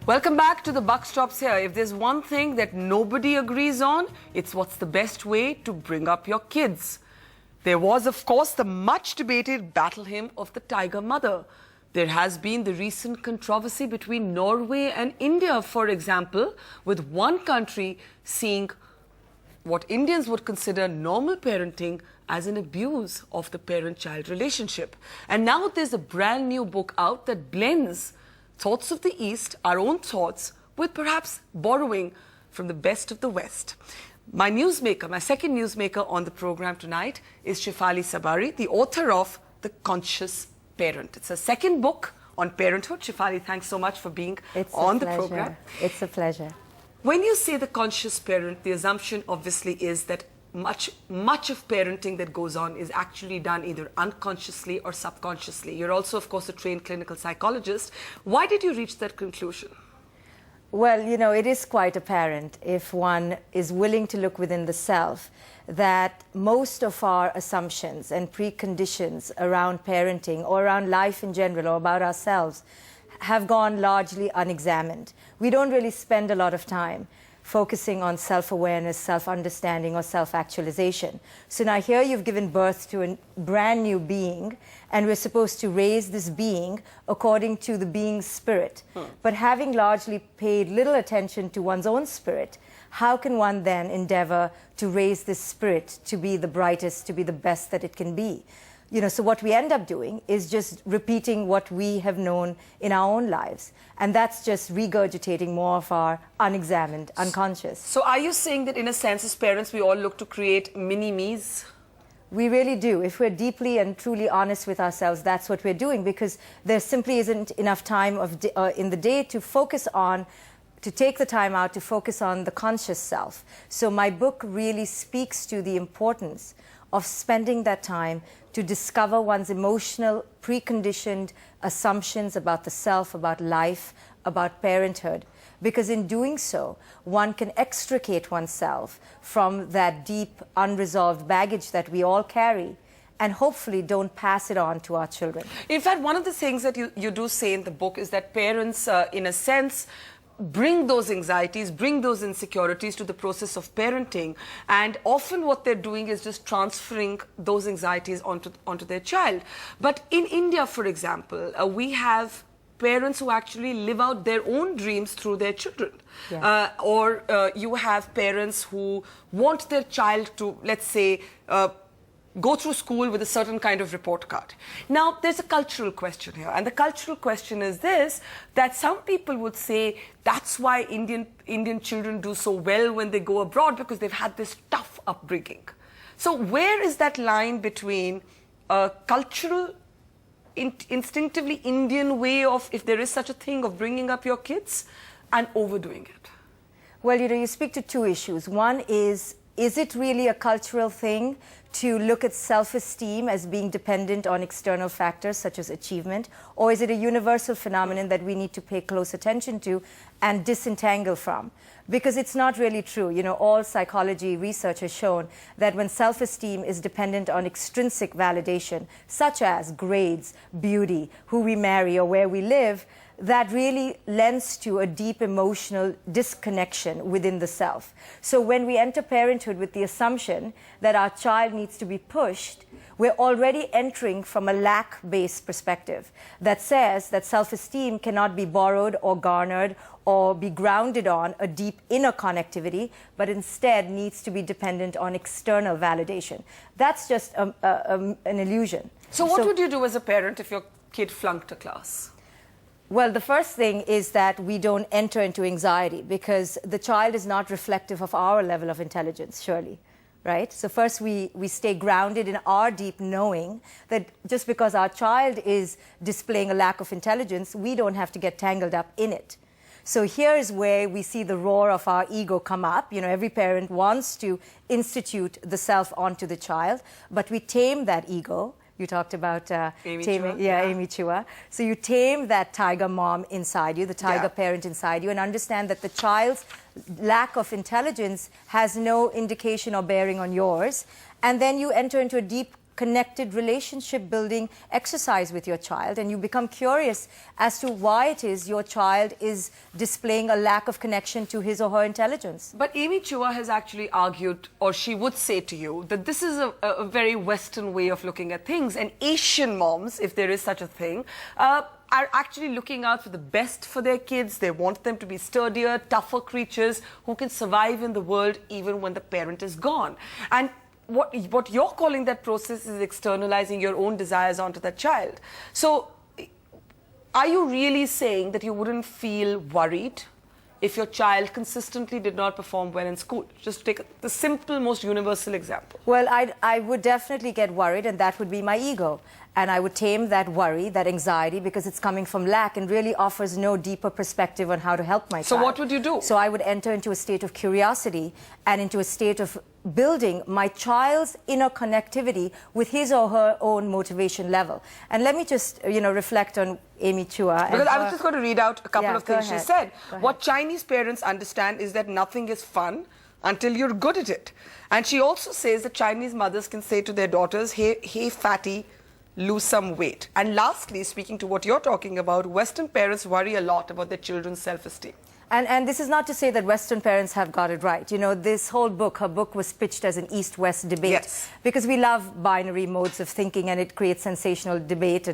Welcome back to The Buck Stops Here. If there's one thing that nobody agrees on, it's what's the best way to bring up your kids. There was, of course, the much debated battle hymn of the tiger mother. There has been the recent controversy between Norway and India, for example, with one country seeing what Indians would consider normal parenting as an abuse of the parent-child relationship. And now there's a brand new book out that blends thoughts of the East, our own thoughts, with perhaps borrowing from the best of the West. My newsmaker, my second newsmaker on the program tonight is Shefali Tsabary, the author of The Conscious Parent. It's a second book on parenthood. Shefali, thanks so much for being on the program. It's a pleasure. When you say the conscious parent, the assumption obviously is that much of parenting that goes on is actually done either unconsciously or subconsciously. You're also, of course, a trained clinical psychologist. Why did you reach that conclusion? Well, you know, it is quite apparent, if one is willing to look within the self, that most of our assumptions and preconditions around parenting or around life in general or about ourselves have gone largely unexamined. We don't really spend a lot of time focusing on self-awareness, self-understanding, or self-actualization. So now here you've given birth to a brand new being, and we're supposed to raise this being according to the being's spirit. But having largely paid little attention to one's own spirit, how can one then endeavor to raise this spirit to be the brightest, to be the best that it can be? You know, so what we end up doing is just repeating what we have known in our own lives. And that's just regurgitating more of our unexamined, unconscious. So are you saying that in a sense, as parents, we all look to create mini-me's? We really do. If we're deeply and truly honest with ourselves, that's what we're doing, because there simply isn't enough time in the day to focus on, to take the time out to focus on the conscious self. So my book really speaks to the importance of spending that time to discover one's emotional, preconditioned assumptions about the self, about life, about parenthood. Because in doing so, one can extricate oneself from that deep, unresolved baggage that we all carry, and hopefully don't pass it on to our children. In fact, one of the things that you do say in the book is that parents, in a sense, bring those anxieties, bring those insecurities to the process of parenting, and often what they're doing is just transferring those anxieties onto their child. But in India, for example, we have parents who actually live out their own dreams through their children. Yes. Or you have parents who want their child to, let's say, go through school with a certain kind of report card. Now, there's a cultural question here, and the cultural question is this, that some people would say that's why Indian children do so well when they go abroad, because they've had this tough upbringing. So where is that line between a cultural, instinctively Indian way of, if there is such a thing, of bringing up your kids, and overdoing it? Well, you know, you speak to two issues. One is it really a cultural thing to look at self-esteem as being dependent on external factors such as achievement, or is it a universal phenomenon that we need to pay close attention to and disentangle from? Because it's not really true. You know, all psychology research has shown that when self-esteem is dependent on extrinsic validation, such as grades, beauty, who we marry, or where we live, that really lends to a deep emotional disconnection within the self. So when we enter parenthood with the assumption that our child needs to be pushed, we're already entering from a lack-based perspective that says that self-esteem cannot be borrowed or garnered or be grounded on a deep inner connectivity, but instead needs to be dependent on external validation. That's just an illusion. So what would you do as a parent if your kid flunked a class? Well, the first thing is that we don't enter into anxiety, because the child is not reflective of our level of intelligence, surely, right? So first we stay grounded in our deep knowing that just because our child is displaying a lack of intelligence, we don't have to get tangled up in it. So here is where we see the roar of our ego come up. You know, every parent wants to institute the self onto the child, but we tame that ego. You talked about taming, Amy Chua. So you tame that tiger mom inside you, the tiger parent inside you, and understand that the child's lack of intelligence has no indication or bearing on yours. And then you enter into a deep connected relationship building exercise with your child, and you become curious as to why it is your child is displaying a lack of connection to his or her intelligence. But Amy Chua has actually argued, or she would say to you, that this is a very Western way of looking at things, and Asian moms, if there is such a thing, are actually looking out for the best for their kids. They want them to be sturdier, tougher creatures who can survive in the world even when the parent is gone. And what you're calling that process is externalizing your own desires onto that child. So are you really saying that you wouldn't feel worried if your child consistently did not perform well in school? Just take the simple, most universal example. Well, I would definitely get worried, and that would be my ego. And I would tame that worry, that anxiety, because it's coming from lack and really offers no deeper perspective on how to help my child. So what would you do? So I would enter into a state of curiosity and into a state of building my child's inner connectivity with his or her own motivation level. And let me just, reflect on Amy Chua. Because I was just going to read out a couple of things she said. Go ahead. What Chinese parents understand is that nothing is fun until you're good at it. And she also says that Chinese mothers can say to their daughters, hey fatty, lose some weight. And lastly, speaking to what you're talking about, Western parents worry a lot about their children's self-esteem. And this is not to say that Western parents have got it right. This whole book, her book was pitched as an East-West debate. Yes. Because we love binary modes of thinking and it creates sensational debate.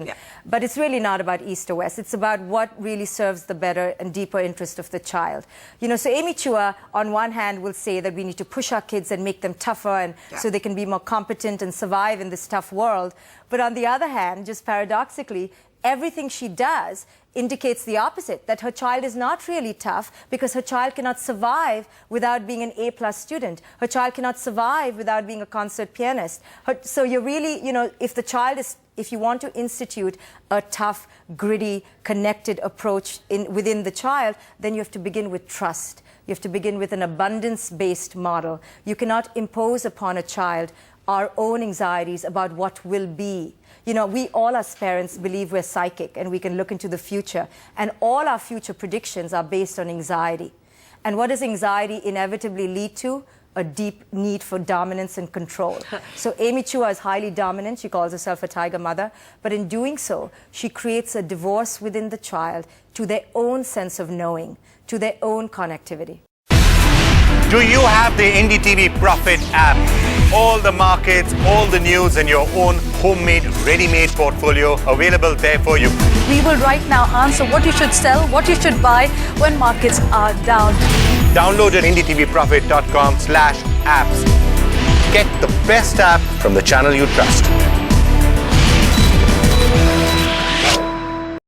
But it's really not about East or West. It's about what really serves the better and deeper interest of the child. So Amy Chua, on one hand, will say that we need to push our kids and make them tougher and so they can be more competent and survive in this tough world. But on the other hand, just paradoxically, everything she does indicates the opposite, that her child is not really tough because her child cannot survive without being an A+ student. Her child cannot survive without being a concert pianist. So you're really, if you want to institute a tough, gritty, connected approach within the child, then you have to begin with trust. You have to begin with an abundance-based model. You cannot impose upon a child our own anxieties about what will be. We all as parents believe we're psychic and we can look into the future. And all our future predictions are based on anxiety. And what does anxiety inevitably lead to? A deep need for dominance and control. So Amy Chua is highly dominant. She calls herself a tiger mother. But in doing so, she creates a divorce within the child to their own sense of knowing, to their own connectivity. Do you have the NDTV Profit app? All the markets, all the news and your own homemade, ready-made portfolio available there for you. We will right now answer what you should sell, what you should buy when markets are down. Download at ndtvprofit.com/apps. Get the best app from the channel you trust.